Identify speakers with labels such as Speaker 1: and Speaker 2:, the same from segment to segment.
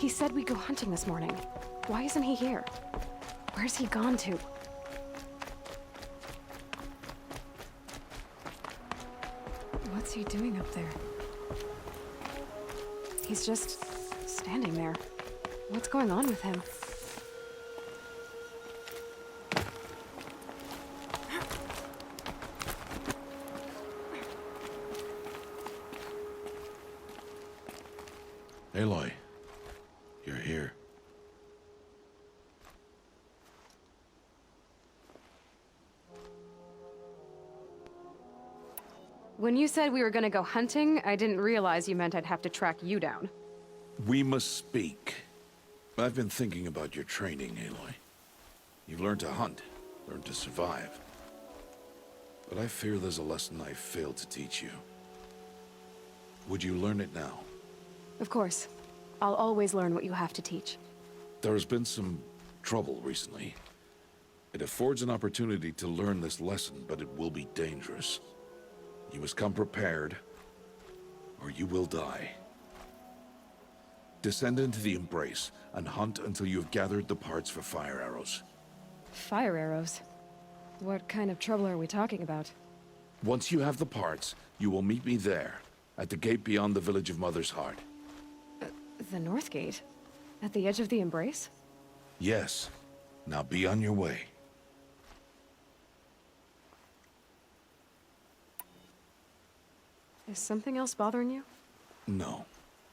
Speaker 1: He said we'd go hunting this morning. Why isn't he here? Where's he gone to? What's he doing up there? He's just standing there. What's going on with him?
Speaker 2: Aloy, you're here.
Speaker 1: When you said we were gonna go hunting, I didn't realize you meant I'd have to track you down.
Speaker 2: We must speak. I've been thinking about your training, Aloy. You've learned to hunt, learned to survive. But I fear there's a lesson I failed to teach you. Would you learn it now?
Speaker 1: Of course. I'll always learn what you have to teach.
Speaker 2: There has been some trouble recently. It affords an opportunity to learn this lesson, but it will be dangerous. You must come prepared, or you will die. Descend into the Embrace, and hunt until you have gathered the parts for fire arrows.
Speaker 1: Fire arrows? What kind of trouble are we talking about?
Speaker 2: Once you have the parts, you will meet me there, at the gate beyond the village of Mother's Heart.
Speaker 1: The North Gate? At the edge of the Embrace?
Speaker 2: Yes. Now be on your way.
Speaker 1: Is something else bothering you?
Speaker 2: No,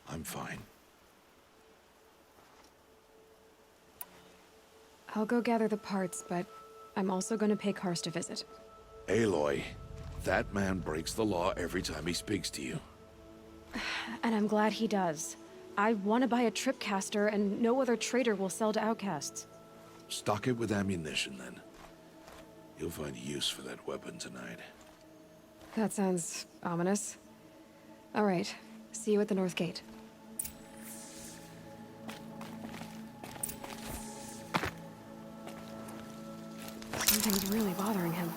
Speaker 2: I'm fine.
Speaker 1: I'll go gather the parts, but I'm also gonna pay Karst a visit.
Speaker 2: Aloy, that man breaks the law every time he speaks to you.
Speaker 1: And I'm glad he does. I want to buy a tripcaster, and no other trader will sell to outcasts.
Speaker 2: Stock it with ammunition, then. You'll find use for that weapon tonight.
Speaker 1: That sounds ominous. All right, see you at the North Gate. Something's really bothering him.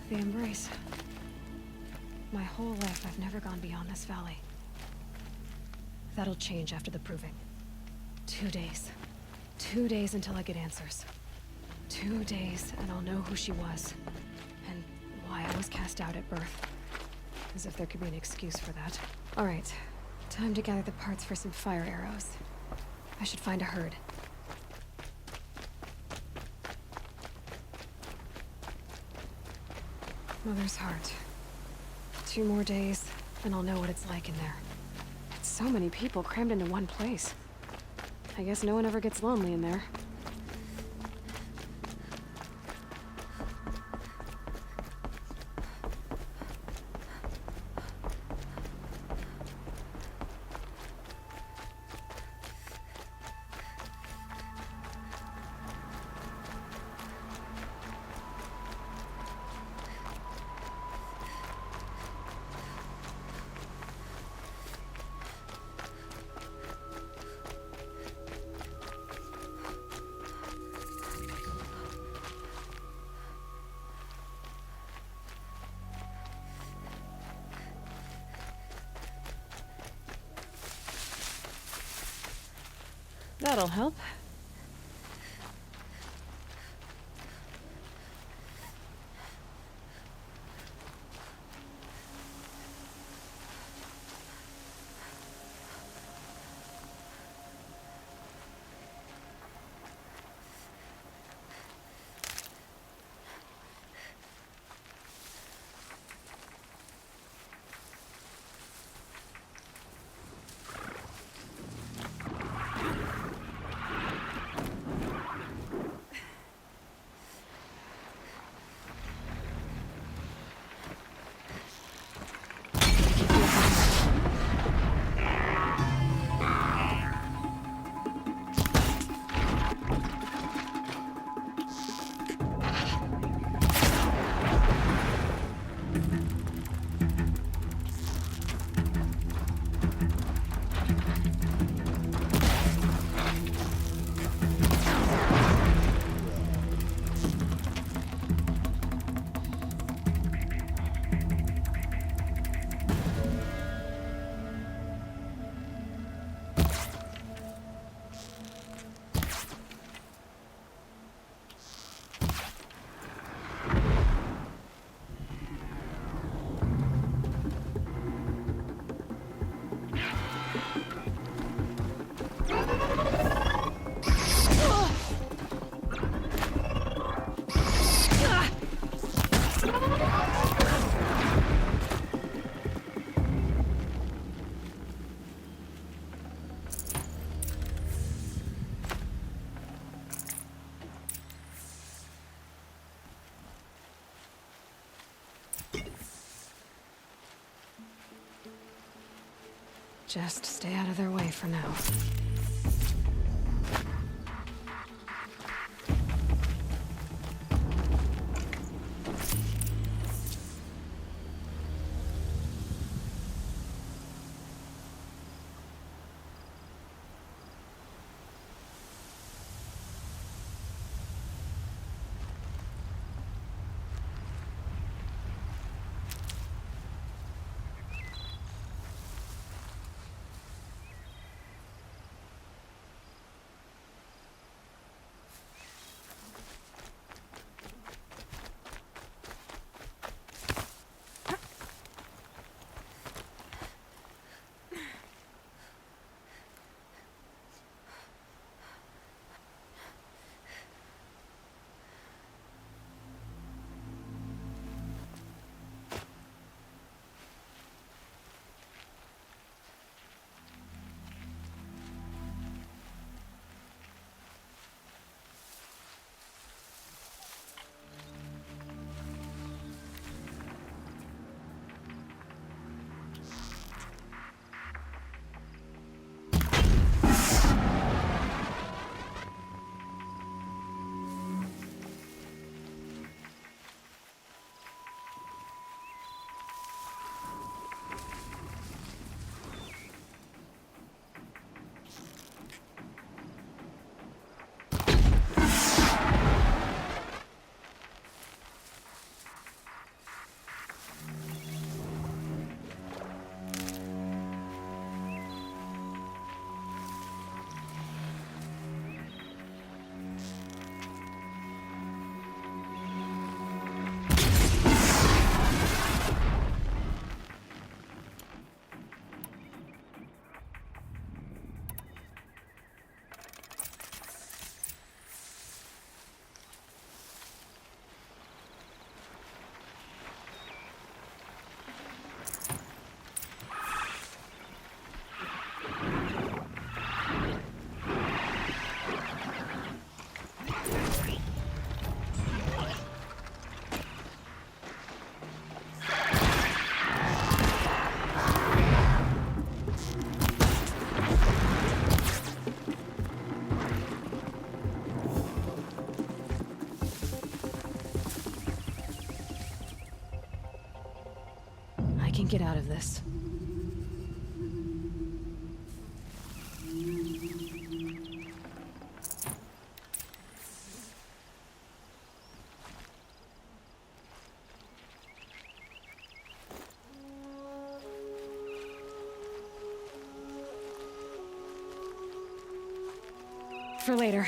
Speaker 1: The Embrace. My whole life, I've never gone beyond this valley. That'll change after the proving. 2 days. 2 days until I get answers. 2 days, and I'll know who she was. And why I was cast out at birth. As if there could be an excuse for that. All right. Time to gather the parts for some fire arrows. I should find a herd. Mother's Heart. 2 more days, and I'll know what it's like in there. So many people crammed into one place. I guess no one ever gets lonely in there. That'll help. Just stay out of their way for now. I can get out of this. For later.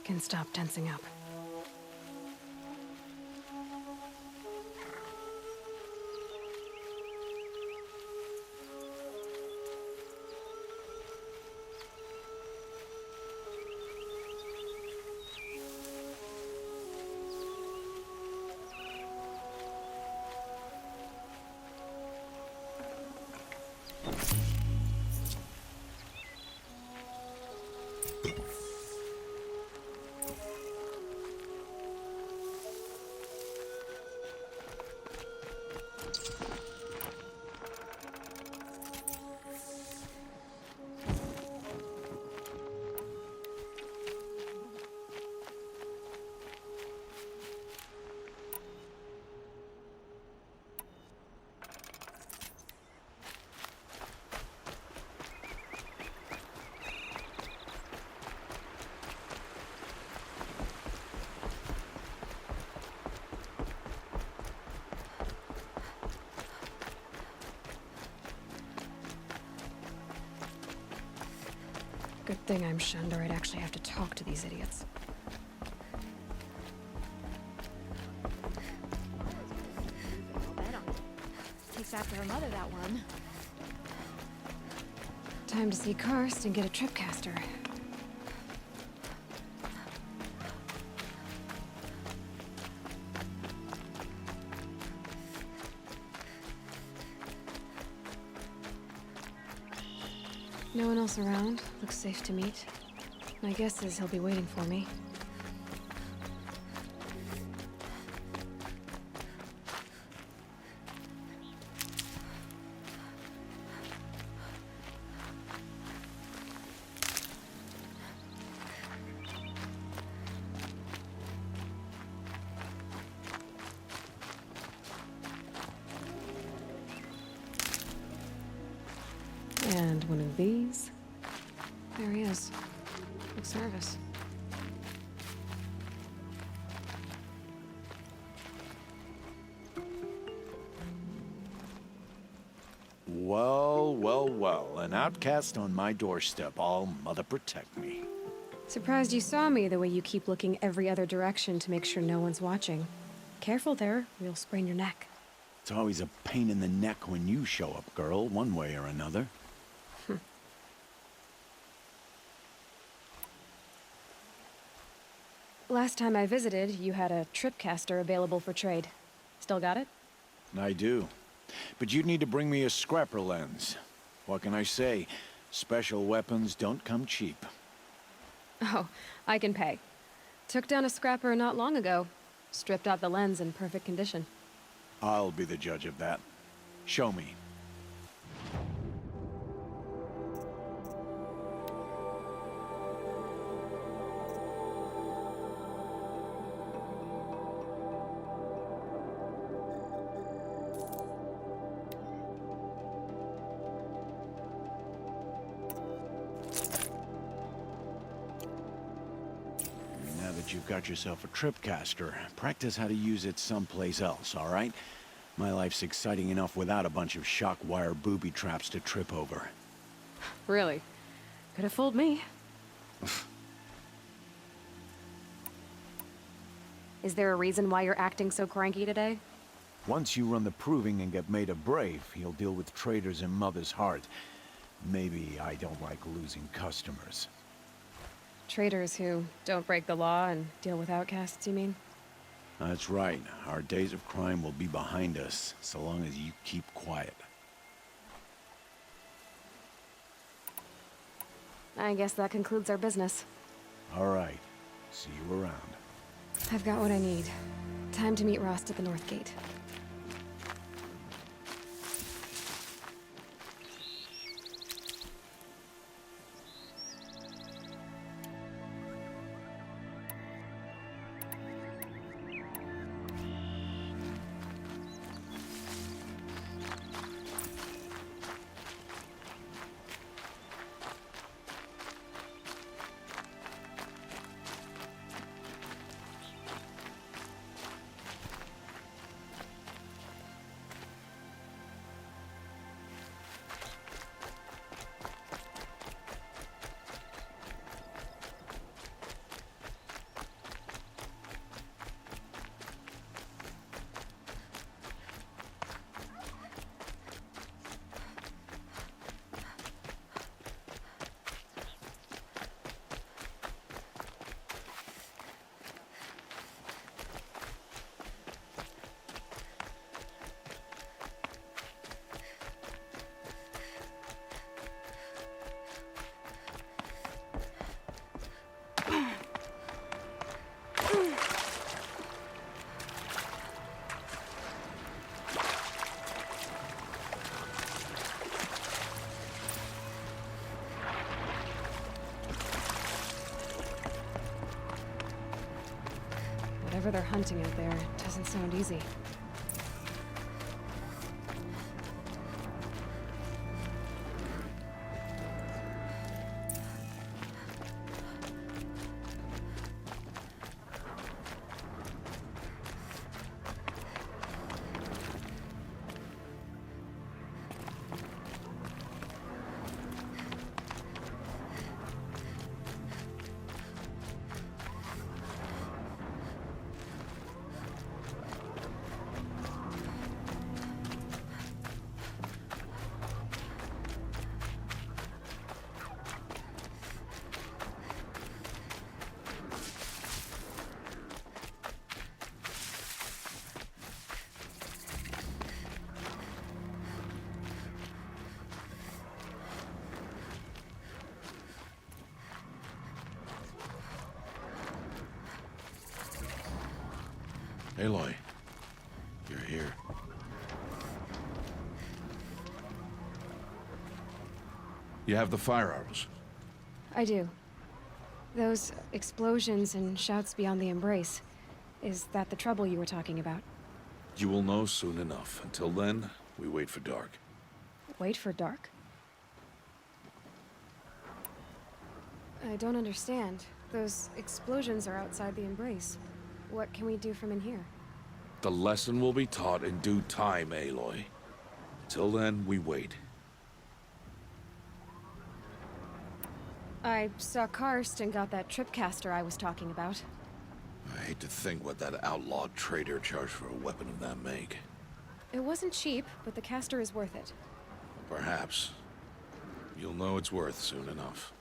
Speaker 1: Can stop tensing up. thing I'm shunned, or I'd actually have to talk to these idiots.
Speaker 3: Takes after her mother, that one.
Speaker 1: Time to see Karst and get a tripcaster. No one else around. Looks safe to meet. My guess is he'll be waiting for me. And one of these. There he is. Looks nervous.
Speaker 4: Well, well, well. An outcast on my doorstep. All mother protect me.
Speaker 1: Surprised you saw me the way you keep looking every other direction to make sure no one's watching. Careful there, or you'll sprain your neck.
Speaker 4: It's always a pain in the neck when you show up, girl, one way or another.
Speaker 1: Last time I visited, you had a tripcaster available for trade. Still got it?
Speaker 4: I do. But you'd need to bring me a scrapper lens. What can I say? Special weapons don't come cheap.
Speaker 1: Oh, I can pay. Took down a scrapper not long ago. Stripped out the lens in perfect condition.
Speaker 4: I'll be the judge of that. Show me. Now that you've got yourself a tripcaster, practice how to use it someplace else, all right? My life's exciting enough without a bunch of shock wire booby traps to trip over.
Speaker 1: Really? Could have fooled me. Is there a reason why you're acting so cranky today?
Speaker 4: Once you run the proving and get made a brave, you'll deal with traitors in Mother's Heart. Maybe I don't like losing customers.
Speaker 1: Traitors who don't break the law and deal with outcasts, you mean?
Speaker 4: That's right. Our days of crime will be behind us, so long as you keep quiet.
Speaker 1: I guess that concludes our business.
Speaker 4: All right. See you around.
Speaker 1: I've got what I need. Time to meet Rost at the North Gate. Whatever they're hunting out there, it doesn't sound easy.
Speaker 2: Aloy, you're here. You have the fire arrows.
Speaker 1: I do. Those explosions and shouts beyond the embrace. Is that the trouble you were talking about?
Speaker 2: You will know soon enough. Until then, we wait for dark.
Speaker 1: Wait for dark? I don't understand. Those explosions are outside the embrace. What can we do from in here?
Speaker 2: The lesson will be taught in due time, Aloy. Till then, we wait.
Speaker 1: I saw Karst and got that tripcaster I was talking about.
Speaker 2: I hate to think what that outlawed trader charged for a weapon of that make.
Speaker 1: It wasn't cheap, but the caster is worth it.
Speaker 2: Perhaps. You'll know it's worth soon enough.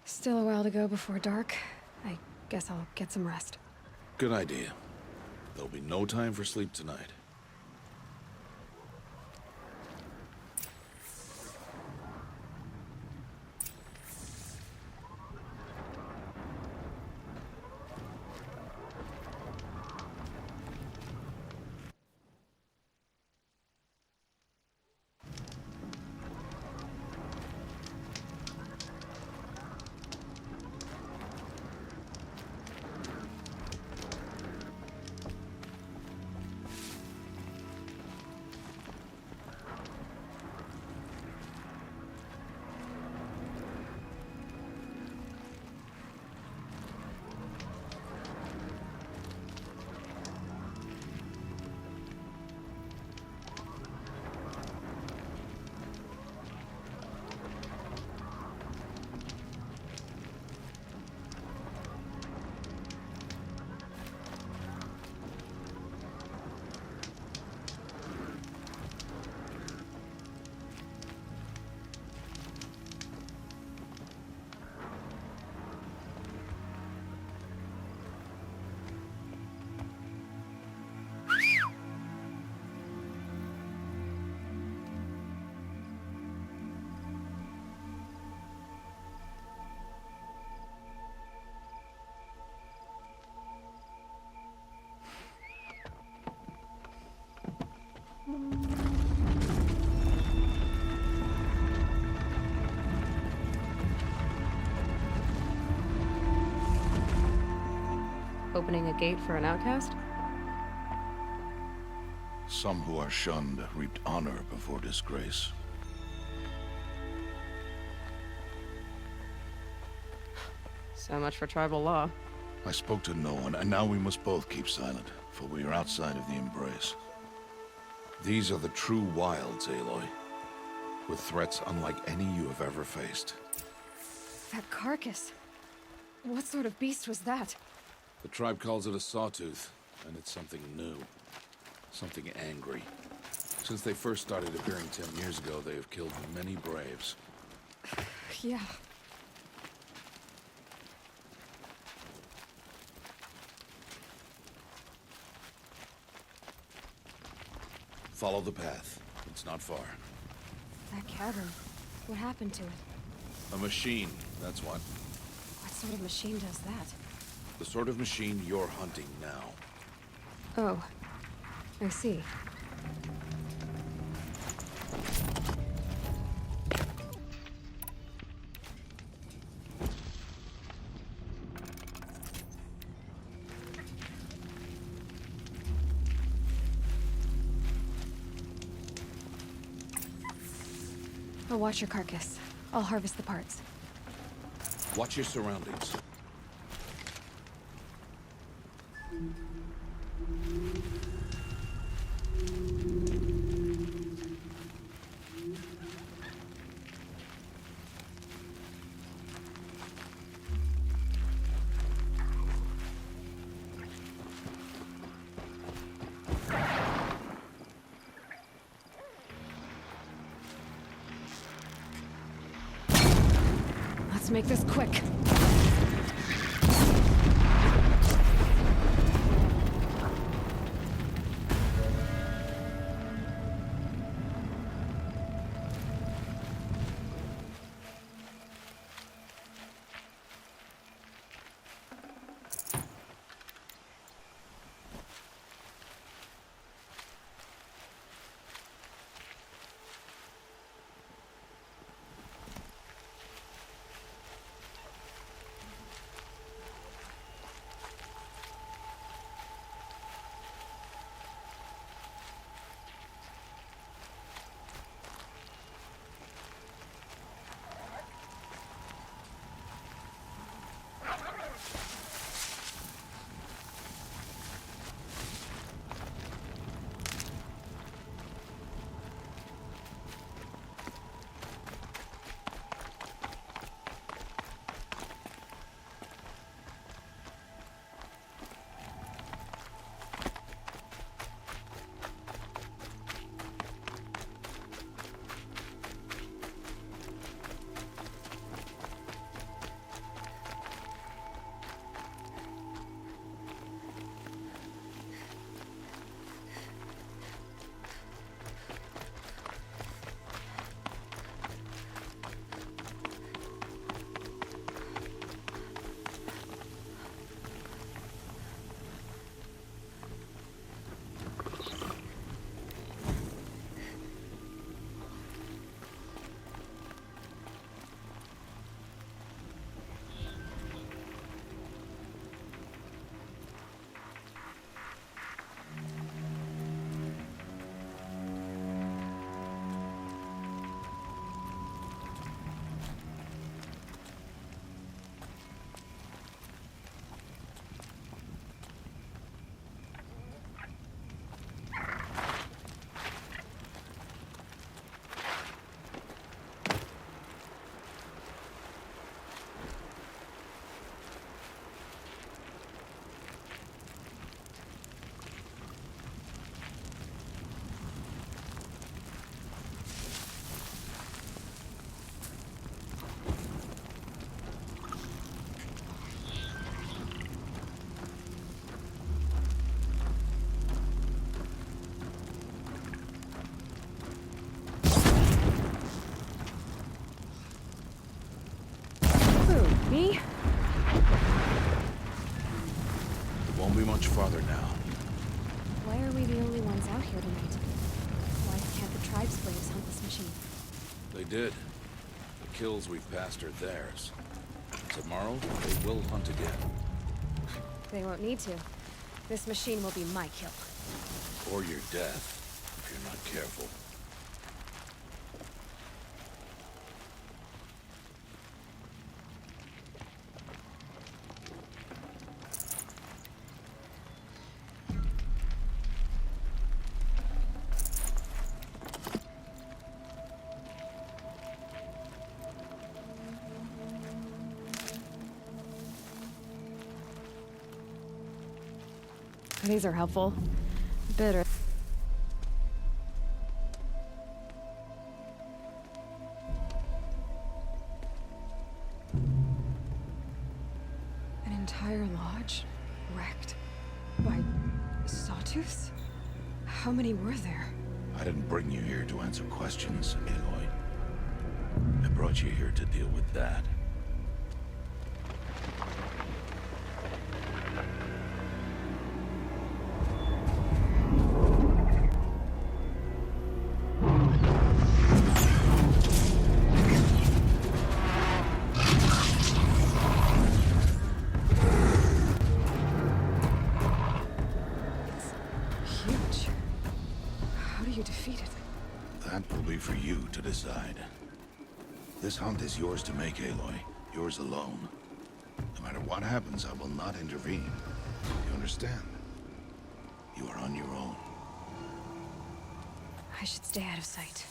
Speaker 1: Still a while to go before dark. I guess I'll get some rest.
Speaker 2: Good idea. There'll be no time for sleep tonight.
Speaker 1: Opening a gate for an outcast?
Speaker 2: Some who are shunned reaped honor before disgrace.
Speaker 1: So much for tribal law.
Speaker 2: I spoke to no one, and now we must both keep silent, for we are outside of the embrace. These are the true wilds, Aloy, with threats unlike any you have ever faced.
Speaker 1: That carcass. What sort of beast was that?
Speaker 2: The tribe calls it a sawtooth, and it's something new. Something angry. Since they first started appearing 10 years ago, they have killed many braves.
Speaker 1: Yeah.
Speaker 2: Follow the path. It's not far.
Speaker 1: That cavern. What happened to it?
Speaker 2: A machine, that's what.
Speaker 1: What sort of machine does that?
Speaker 2: The sort of machine you're hunting now.
Speaker 1: Oh. I see. I'll watch your carcass. I'll harvest the parts.
Speaker 2: Watch your surroundings.
Speaker 1: Let's make this quick.
Speaker 2: Won't be much farther now.
Speaker 1: Why are we the only ones out here tonight? Why can't the tribe slaves hunt this machine?
Speaker 2: They did. The kills we've passed are theirs. Tomorrow, they will hunt again.
Speaker 1: They won't need to. This machine will be my kill.
Speaker 2: Or your death, if you're not careful.
Speaker 1: These are helpful. Bitter. An entire lodge wrecked by sawtooths? How many were there?
Speaker 2: I didn't bring you here to answer questions, Aloy. I brought you here to deal with that.
Speaker 1: Huge. How do you defeat it?
Speaker 2: That will be for you to decide. This hunt is yours to make, Aloy. Yours alone. No matter what happens, I will not intervene. You understand? You are on your own.
Speaker 1: I should stay out of sight.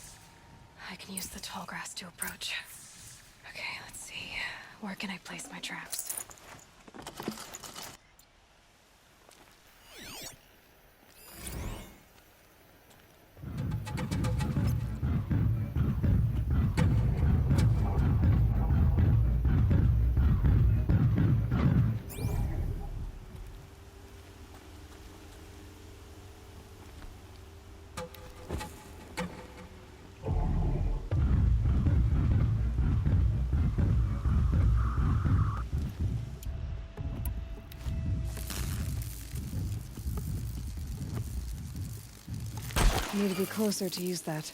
Speaker 1: I can use the tall grass to approach. Okay, let's see. Where can I place my traps? I need to be closer to use that.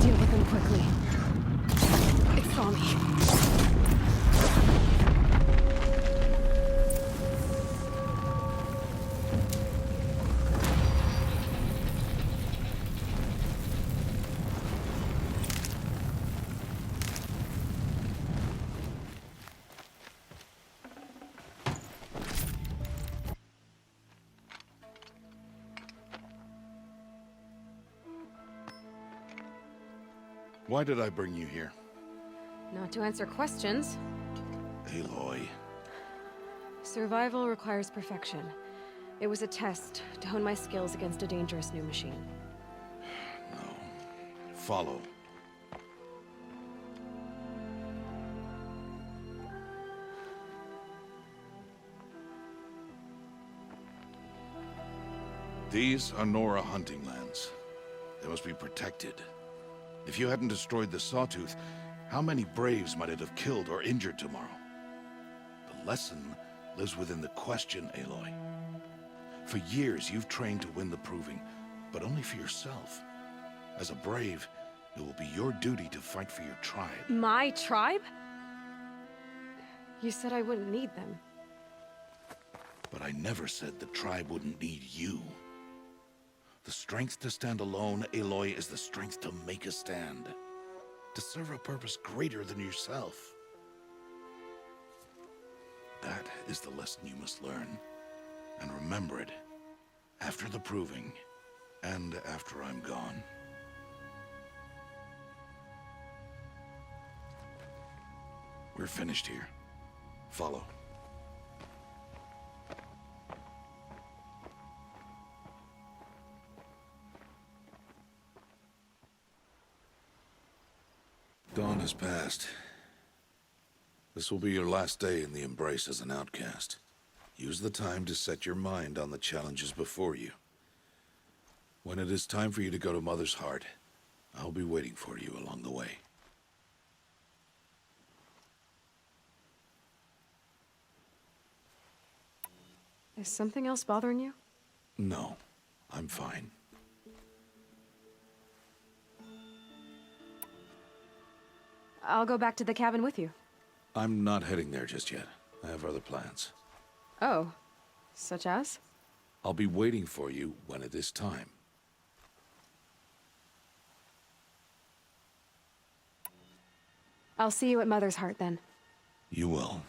Speaker 1: Deal with them quickly. It saw me.
Speaker 2: Why did I bring you here?
Speaker 1: Not to answer questions.
Speaker 2: Aloy.
Speaker 1: Survival requires perfection. It was a test to hone my skills against a dangerous new machine.
Speaker 2: No. Follow. These are Nora hunting lands. They must be protected. If you hadn't destroyed the Sawtooth, how many Braves might it have killed or injured tomorrow? lesson lives within the question, Aloy. For years, you've trained to win the Proving, but only for yourself. As a brave, it will be your duty to fight for your tribe.
Speaker 1: My tribe? You said I wouldn't need them.
Speaker 2: But I never said the tribe wouldn't need you. The strength to stand alone, Aloy, is the strength to make a stand. To serve a purpose greater than yourself. That is the lesson you must learn. And remember it. After the Proving. And after I'm gone. We're finished here. Follow. Dawn has passed. This will be your last day in the Embrace as an outcast. Use the time to set your mind on the challenges before you. When it is time for you to go to Mother's Heart, I'll be waiting for you along the way.
Speaker 1: Is something else bothering you?
Speaker 2: No, I'm fine.
Speaker 1: I'll go back to the cabin with you.
Speaker 2: I'm not heading there just yet. I have other plans.
Speaker 1: Oh, such as?
Speaker 2: I'll be waiting for you when it is time.
Speaker 1: I'll see you at Mother's Heart then.
Speaker 2: You will.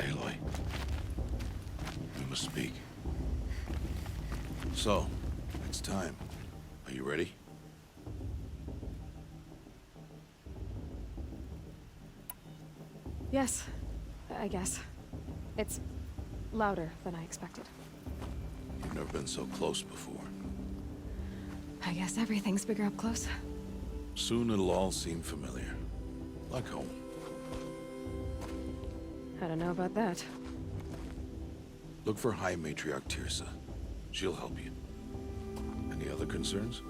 Speaker 2: Aloy, we must speak. So, it's time. Are you ready?
Speaker 1: Yes, I guess. It's louder than I expected.
Speaker 2: You've never been so close before.
Speaker 1: I guess everything's bigger up close.
Speaker 2: Soon it'll all seem familiar. Like home.
Speaker 1: I don't know about that.
Speaker 2: Look for High Matriarch Tirsa. She'll help you. Any other concerns?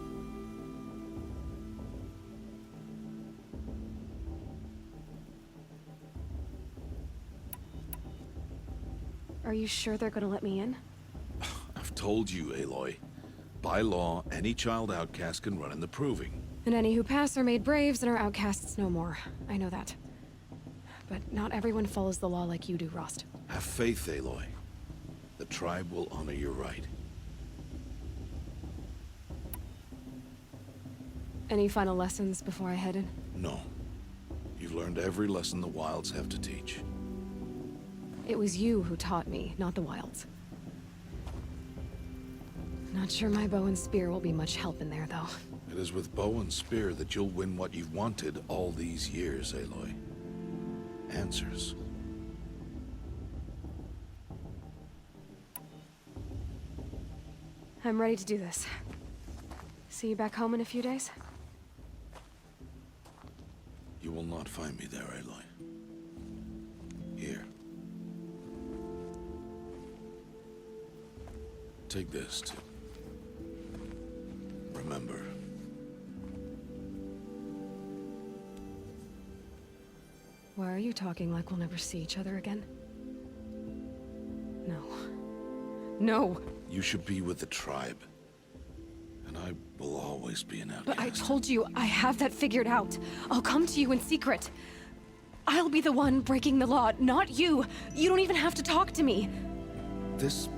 Speaker 1: Are you sure they're gonna let me in?
Speaker 2: I've told you, Aloy. By law, any child outcast can run in the Proving.
Speaker 1: And any who pass are made braves and are outcasts no more. I know that. But not everyone follows the law like you do, Rost.
Speaker 2: Have faith, Aloy. The tribe will honor your right.
Speaker 1: Any final lessons before I head in?
Speaker 2: No. You've learned every lesson the Wilds have to teach.
Speaker 1: It was you who taught me, not the Wilds. Not sure my bow and spear will be much help in there, though.
Speaker 2: It is with bow and spear that you'll win what you've wanted all these years, Aloy. Answers.
Speaker 1: I'm ready to do this. See you back home in a few days?
Speaker 2: You will not find me there, Aloy. Here. Take this to remember.
Speaker 1: Why are you talking like we'll never see each other again? No. No!
Speaker 2: You should be with the tribe. And I will always be an outcast.
Speaker 1: But I told you, I have that figured out. I'll come to you in secret. I'll be the one breaking the law, not you. You don't even have to talk to me.
Speaker 2: This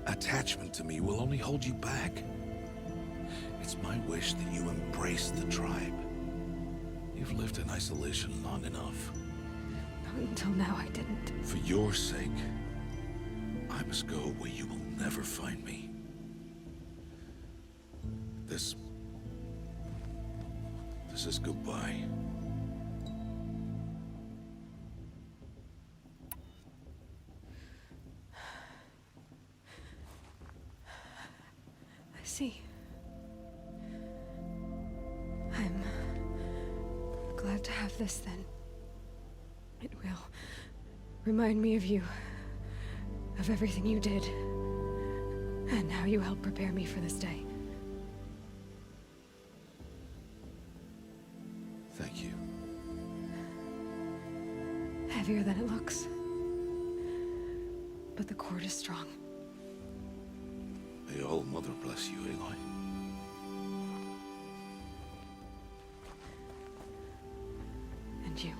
Speaker 2: attachment to me will only hold you back. It's my wish that you embrace the tribe. You've lived in isolation long enough.
Speaker 1: Until now, I didn't.
Speaker 2: For your sake, I must go where you will never find me. This is goodbye.
Speaker 1: I see. I'm glad to have this then. It will remind me of you, of everything you did, and how you helped prepare me for this day.
Speaker 2: Thank you.
Speaker 1: Heavier than it looks. But the cord is strong.
Speaker 2: May All Mother bless you, Aloy.
Speaker 1: And you.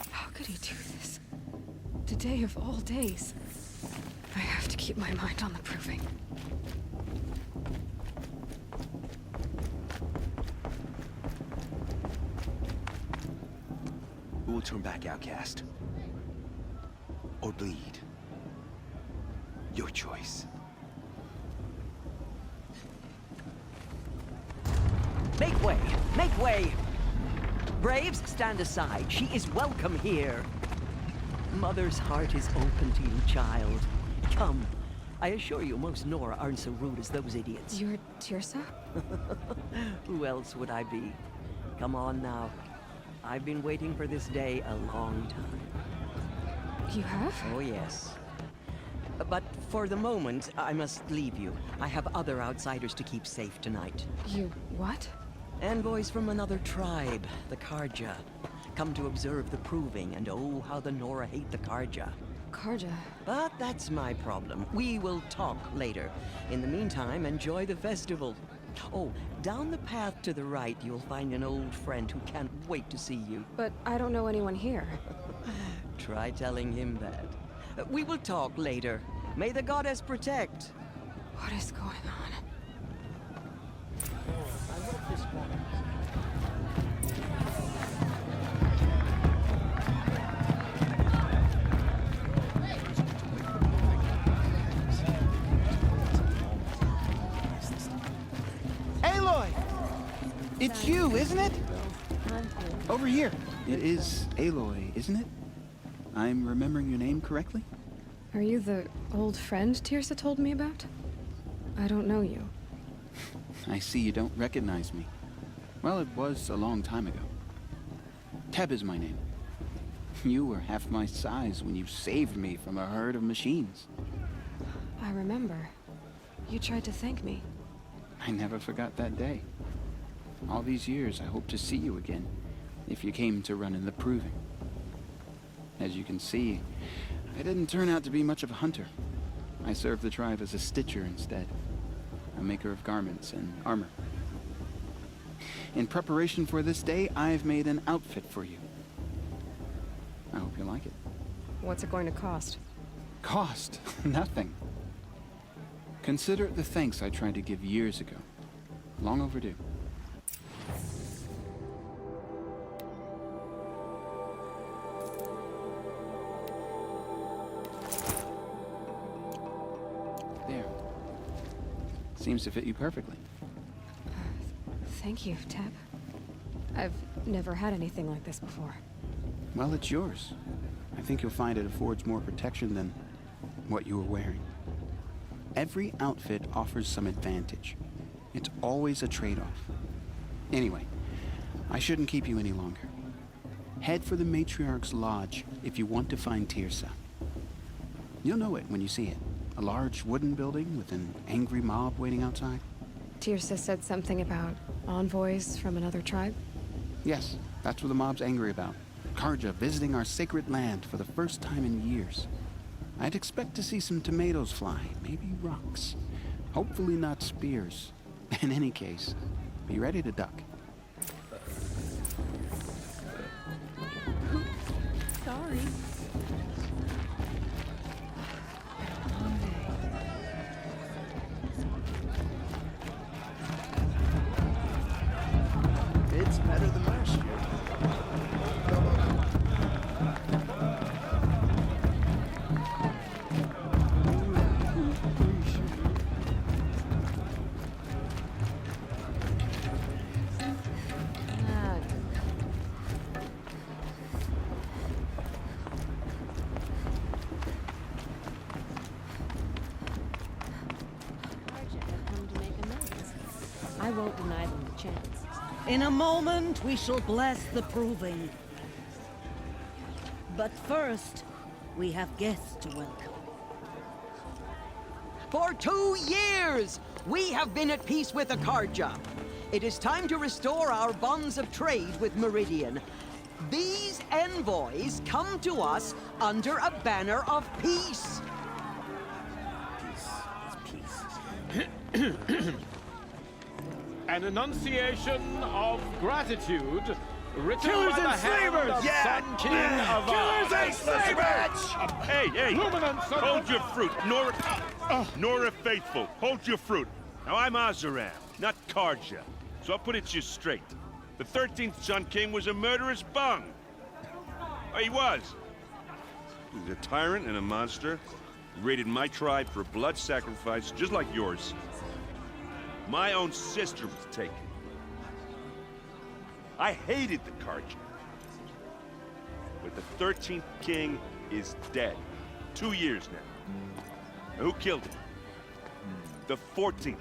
Speaker 1: How could he do this? Today of all days. I have to keep my mind on the Proving.
Speaker 5: Who will turn back outcast? Or bleed? Your choice.
Speaker 6: Make way! Make way! Braves, stand aside. She is welcome here. Mother's heart is open to you, child. Come. I assure you, most Nora aren't so rude as those idiots.
Speaker 1: You're Tirsa?
Speaker 6: Who else would I be? Come on now. I've been waiting for this day a long time.
Speaker 1: You have?
Speaker 6: Oh, yes. But for the moment, I must leave you. I have other outsiders to keep safe tonight.
Speaker 1: You what?
Speaker 6: Envoys from another tribe, the Karja. Come to observe the Proving, and oh, how the Nora hate the Karja.
Speaker 1: Karja.
Speaker 6: But that's my problem. We will talk later. In the meantime, enjoy the festival. Oh, down the path to the right, you'll find an old friend who can't wait to see you.
Speaker 1: But I don't know anyone here.
Speaker 6: Try telling him that. We will talk later. May the goddess protect.
Speaker 1: What is going on?
Speaker 6: I love this one.
Speaker 5: It's you, isn't it? Over here. It is Aloy, isn't it? I'm remembering your name correctly?
Speaker 1: Are you the old friend Tirsa told me about? I don't know you.
Speaker 5: I see you don't recognize me. Well, it was a long time ago. Teb is my name. You were half my size when you saved me from a herd of machines.
Speaker 1: I remember. You tried to thank me.
Speaker 5: I never forgot that day. All these years, I hope to see you again, if you came to run in the Proving. As you can see, I didn't turn out to be much of a hunter. I served the tribe as a stitcher instead, a maker of garments and armor. In preparation for this day, I've made an outfit for you. I hope you like it.
Speaker 1: What's it going to cost?
Speaker 5: Cost? Nothing. Consider it the thanks I tried to give years ago. Long overdue. There. Seems to fit you perfectly.
Speaker 1: Thank you, Teb. I've never had anything like this before.
Speaker 5: Well, it's yours. I think you'll find it affords more protection than what you were wearing. Every outfit offers some advantage. It's always a trade-off. Anyway, I shouldn't keep you any longer. Head for the Matriarch's Lodge if you want to find Tirsa. You'll know it when you see it. A large wooden building with an angry mob waiting outside.
Speaker 1: Tirsa said something about envoys from another tribe?
Speaker 5: Yes, that's what the mob's angry about. Karja visiting our sacred land for the first time in years. I'd expect to see some tomatoes fly, maybe rocks. Hopefully not spears. In any case, be ready to duck.
Speaker 3: Sorry.
Speaker 7: It's better than last year.
Speaker 3: I won't deny them the chance.
Speaker 8: In a moment, we shall bless the Proving. But first, we have guests to welcome.
Speaker 6: For 2 years, we have been at peace with Akarja. It is time to restore our bonds of trade with Meridian. These envoys come to us under a banner of peace.
Speaker 9: An enunciation of gratitude written
Speaker 7: Killers
Speaker 9: by the
Speaker 7: and
Speaker 9: hand
Speaker 7: slavers!
Speaker 9: of
Speaker 7: Yeah!
Speaker 9: Sun King Avad.
Speaker 7: Killers and slavers!
Speaker 10: Hey, hey!
Speaker 9: Luminance of
Speaker 10: Hold
Speaker 9: the-
Speaker 10: your fruit, Nora Faithful. Hold your fruit. Now I'm Azaram, not Karja, so I'll put it to you straight. The 13th Sun King was a murderous bung. He was. He was a tyrant and a monster. He raided my tribe for blood sacrifice, just like yours. My own sister was taken. I hated the Karja. But the 13th king is dead. 2 years now. And who killed him? The 14th.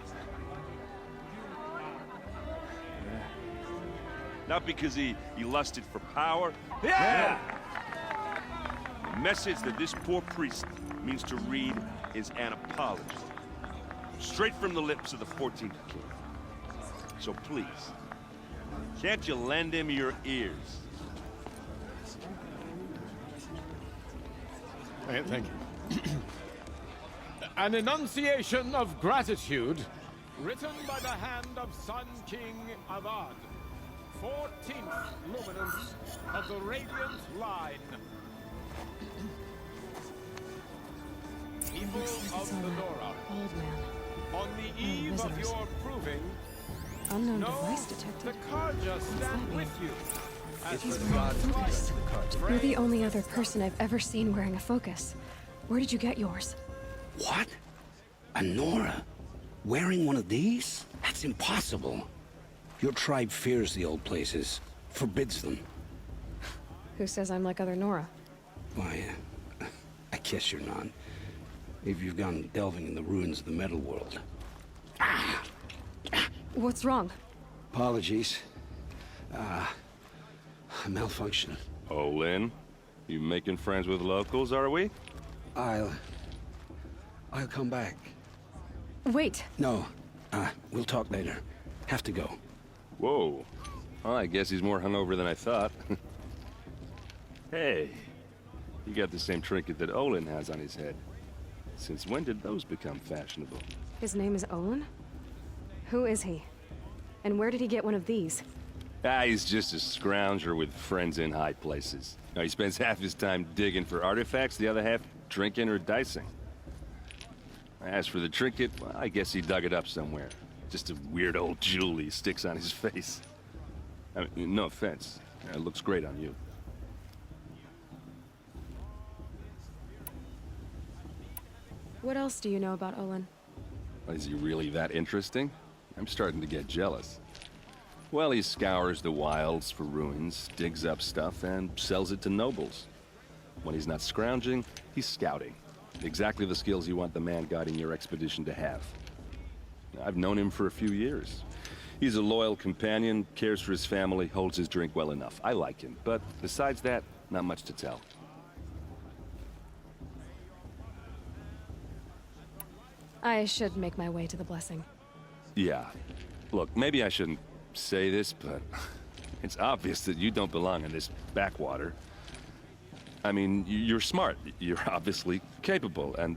Speaker 10: Not because he lusted for power.
Speaker 7: Yeah!
Speaker 10: The message that this poor priest means to read is an apology. Straight from the lips of the 14th king. So please, can't you lend him your ears?
Speaker 9: Thank you. An enunciation of gratitude written by the hand of Sun King Avad, 14th luminance of the Radiant Line. People of Fedora,
Speaker 1: Old man.
Speaker 9: on the eve of
Speaker 1: visitors.
Speaker 9: your proving,
Speaker 1: Unknown
Speaker 9: know
Speaker 1: device
Speaker 9: the
Speaker 1: detected.
Speaker 9: Karja
Speaker 1: that
Speaker 9: stand
Speaker 1: mean?
Speaker 9: with you. As
Speaker 7: It's
Speaker 9: the
Speaker 7: the god
Speaker 9: sun
Speaker 7: focus.
Speaker 9: rises,
Speaker 1: You're the only other person I've ever seen wearing a focus. Where did you get yours?
Speaker 11: What? A Nora? Wearing one of these? That's impossible. Your tribe fears the old places, forbids them.
Speaker 1: Who says I'm like other Nora?
Speaker 11: Why, I guess you're not. If you've gone delving in the ruins of the metal world.
Speaker 1: What's wrong?
Speaker 11: Apologies. A malfunction.
Speaker 10: Oh, Lynn? You making friends with locals, are we?
Speaker 11: I'll come back.
Speaker 1: Wait.
Speaker 11: No, we'll talk later. Have to go.
Speaker 10: Whoa. Well, I guess he's more hungover than I thought. Hey, you got the same trinket that Olin has on his head. Since when did those become fashionable?
Speaker 1: His name is Olin? Who is he? And where did he get one of these?
Speaker 10: He's just a scrounger with friends in high places. Now, he spends half his time digging for artifacts, the other half drinking or dicing. As for the trinket, well, I guess he dug it up somewhere. Just a weird old jewel he sticks on his face. I mean, no offense. It looks great on you.
Speaker 1: What else do you know about Olin?
Speaker 10: Is he really that interesting? I'm starting to get jealous. Well, he scours the wilds for ruins, digs up stuff, and sells it to nobles. When he's not scrounging, he's scouting. Exactly the skills you want the man guiding your expedition to have. I've known him for a few years. He's a loyal companion, cares for his family, holds his drink well enough. I like him, but besides that, not much to tell.
Speaker 1: I should make my way to the blessing.
Speaker 10: Yeah. Look, maybe I shouldn't say this, but it's obvious that you don't belong in this backwater. I mean, you're smart. You're obviously capable, and,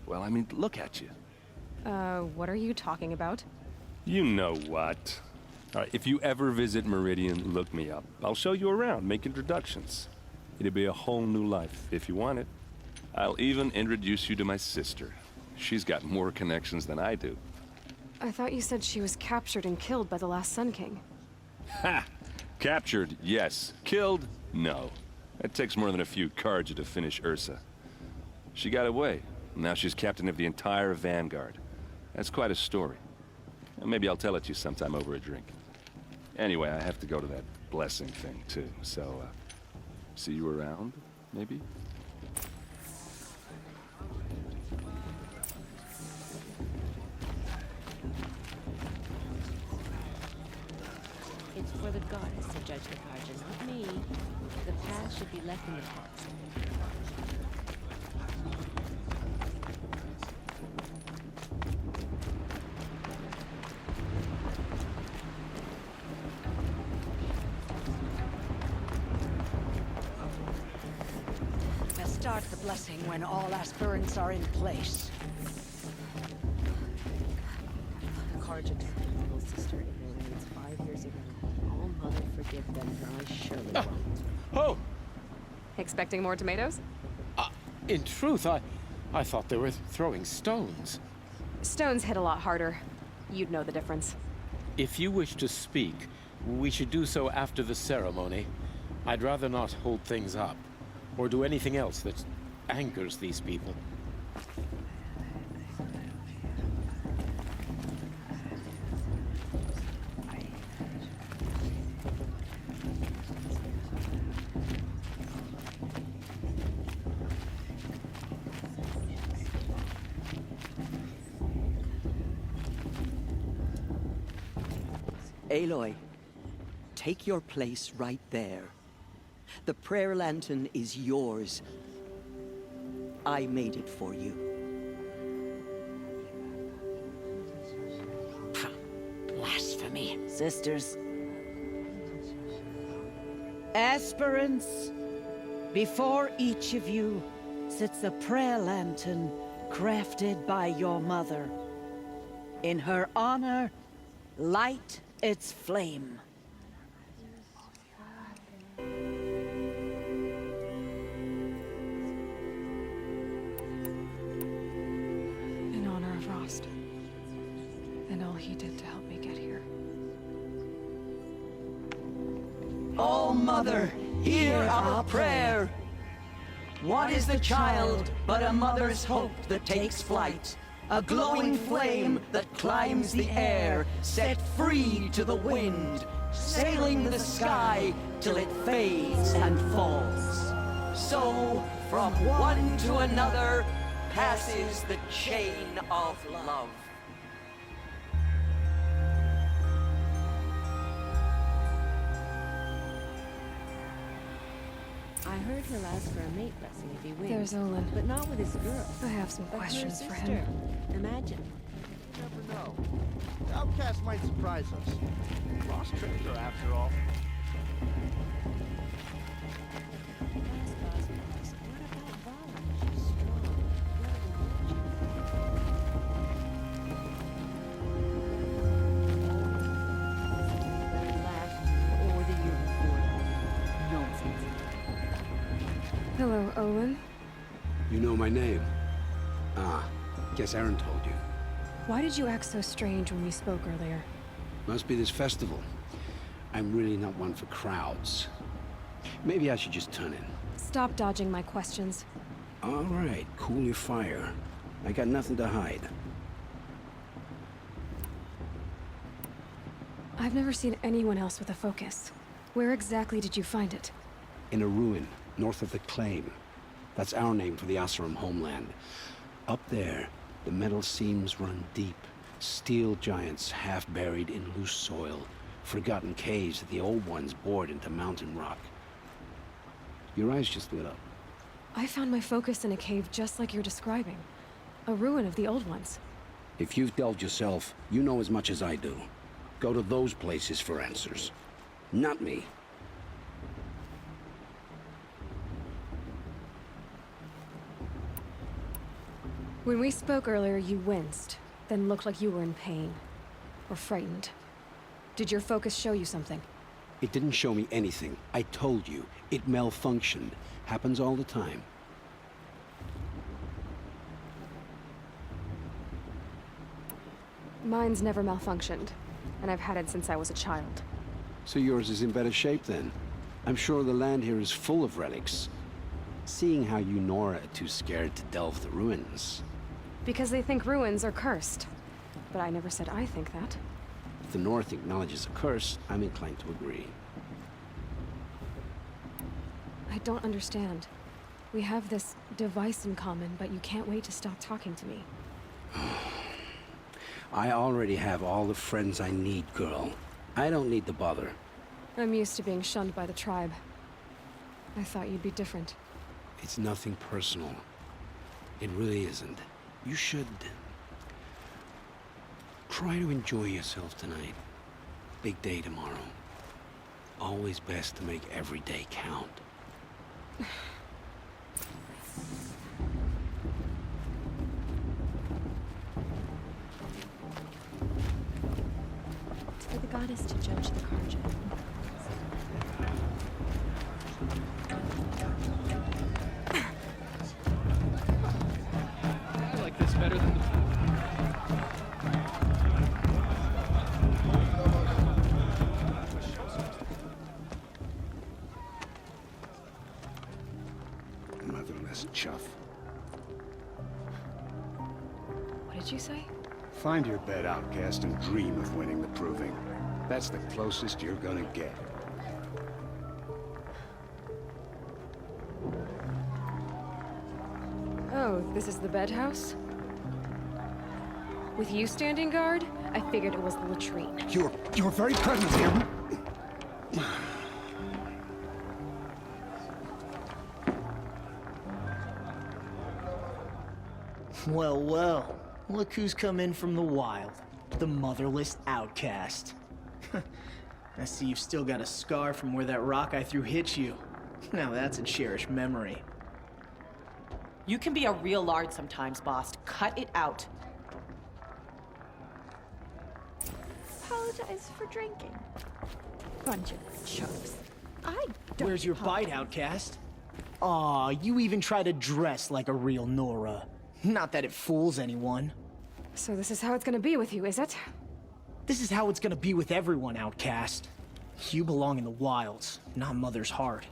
Speaker 10: well, I mean, look at you.
Speaker 1: What are you talking about?
Speaker 10: You know what. All right, if you ever visit Meridian, look me up. I'll show you around, make introductions. It'll be a whole new life, if you want it. I'll even introduce you to my sister. She's got more connections than I do.
Speaker 1: I thought you said she was captured and killed by the last Sun King.
Speaker 10: Ha! Captured, yes. Killed, no. It takes more than a few Carja to finish Ursa. She got away. Now she's captain of the entire Vanguard. That's quite a story. And maybe I'll tell it to you sometime over a drink. Anyway, I have to go to that blessing thing, too. So, see you around, maybe?
Speaker 3: It's for the goddess to judge the Carja, not me. The past should be left in the past.
Speaker 8: We'll start the blessing when all aspirants are in place.
Speaker 3: The Carja took my little sister in their raids 5 years ago. Oh, Mother, forgive them, for I surely won't.
Speaker 9: Oh!
Speaker 1: Expecting more tomatoes?
Speaker 9: In truth, I thought they were throwing stones.
Speaker 1: Stones hit a lot harder. You'd know the difference.
Speaker 9: If you wish to speak, we should do so after the ceremony. I'd rather not hold things up, or do anything else that angers these people.
Speaker 6: Aloy, take your place right there. The prayer lantern is yours. I made it for you.
Speaker 8: Blasphemy. Sisters. Aspirants, before each of you sits a prayer lantern crafted by your mother. In her honor, light its flame.
Speaker 1: In honor of Rost. And all he did to help me get here.
Speaker 6: Oh, Mother, hear our prayer. What is the child but a mother's hope that takes flight? a glowing flame that climbs the air, set free to the wind, sailing the sky till it fades and falls. So, from one to another, passes the chain of love.
Speaker 3: I heard he'll ask for a mate blessing if he wins.
Speaker 1: There's Olin.
Speaker 3: But not with his girl.
Speaker 1: I have some
Speaker 3: But her
Speaker 1: questions for
Speaker 3: sister.
Speaker 1: him.
Speaker 3: Imagine.
Speaker 7: You never know. The outcast might surprise us. Lost treasure, after all.
Speaker 3: Boss. What about Vala? She's strong. Last year or the year before. Nonsense.
Speaker 1: Hello, Olin.
Speaker 11: You know my name? Ah, guess Aaron told you.
Speaker 1: Why did you act so strange when we spoke earlier?
Speaker 11: Must be this festival. I'm really not one for crowds. Maybe I should just turn in.
Speaker 1: Stop dodging my questions.
Speaker 11: All right, cool your fire. I got nothing to hide.
Speaker 1: I've never seen anyone else with a focus. Where exactly did you find it?
Speaker 11: In a ruin, north of the Claim. That's our name for the Oseram homeland. Up there, the metal seams run deep. Steel giants half buried in loose soil. Forgotten caves that the old ones bored into mountain rock. Your eyes just lit up.
Speaker 1: I found my focus in a cave just like you're describing. A ruin of the old ones.
Speaker 11: If you've delved yourself, you know as much as I do. Go to those places for answers. Not me.
Speaker 1: When we spoke earlier, you winced, then looked like you were in pain. Or frightened. Did your focus show you something?
Speaker 11: It didn't show me anything. I told you. It malfunctioned. Happens all the time.
Speaker 1: Mine's never malfunctioned, and I've had it since I was a child.
Speaker 11: So yours is in better shape then. I'm sure the land here is full of relics. Seeing how you Nora are too scared to delve the ruins.
Speaker 1: Because they think ruins are cursed. But I never said I think that.
Speaker 11: If the North acknowledges a curse, I'm inclined to agree.
Speaker 1: I don't understand. We have this device in common, but you can't wait to stop talking to me.
Speaker 11: I already have all the friends I need, girl. I don't need the bother.
Speaker 1: I'm used to being shunned by the tribe. I thought you'd be different.
Speaker 11: It's nothing personal. It really isn't. You should... try to enjoy yourself tonight. Big day tomorrow. Always best to make every day count.
Speaker 3: It's for the goddess to judge the Karja.
Speaker 9: I like this better than the...
Speaker 11: Motherless chuff.
Speaker 1: What did you say?
Speaker 7: Find your bed, outcast, and dream of winning the proving. That's the closest you're gonna get.
Speaker 1: Oh, this is the bedhouse? With you standing guard, I figured it was the latrine.
Speaker 7: Your very presence here.
Speaker 12: Well, well. Look who's come in from the wild. The motherless outcast. I see you've still got a scar from where that rock I threw hit you. Now that's a cherished memory.
Speaker 13: You can be a real lard sometimes, boss. Cut it out.
Speaker 8: Apologize for drinking. Bunch of chumps. I don't.
Speaker 12: Where's your bite, outcast? Aw, you even try to dress like a real Nora. Not that it fools anyone.
Speaker 1: So this is how it's gonna be with you, is it?
Speaker 12: This is how it's gonna be with everyone, outcast. You belong in the wilds, not Mother's Heart.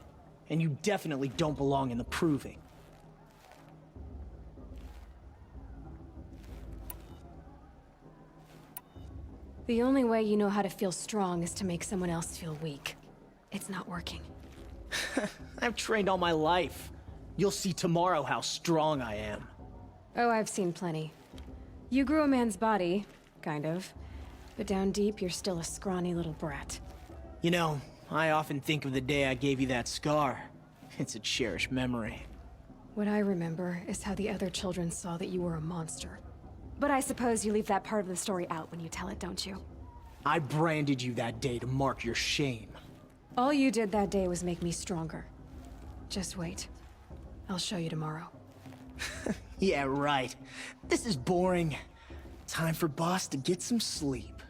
Speaker 12: And you definitely don't belong in the Proving.
Speaker 1: The only way you know how to feel strong is to make someone else feel weak. It's not working.
Speaker 12: I've trained all my life. You'll see tomorrow how strong I am.
Speaker 1: Oh, I've seen plenty. You grew a man's body, kind of. But down deep, you're still a scrawny little brat.
Speaker 12: You know, I often think of the day I gave you that scar. It's a cherished memory.
Speaker 1: What I remember is how the other children saw that you were a monster. But I suppose you leave that part of the story out when you tell it, don't you?
Speaker 12: I branded you that day to mark your shame.
Speaker 1: All you did that day was make me stronger. Just wait. I'll show you tomorrow.
Speaker 12: Yeah, right. This is boring. Time for Boss to get some sleep.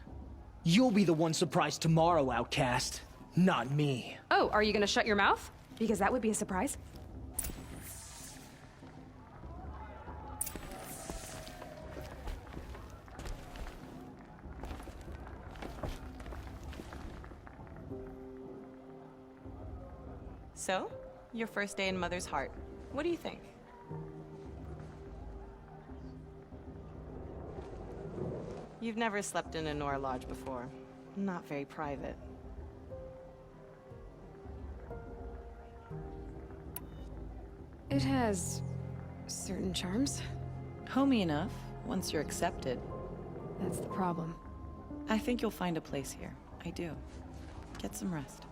Speaker 12: You'll be the one surprised tomorrow, Outcast. Not me.
Speaker 1: Oh, are you gonna shut your mouth? Because that would be a surprise.
Speaker 13: So, your first day in Mother's Heart. What do you think? You've never slept in a Nora Lodge before. Not very private.
Speaker 1: It has certain charms.
Speaker 13: Homey enough, once you're accepted.
Speaker 1: That's the problem.
Speaker 13: I think you'll find a place here. I do. Get some rest.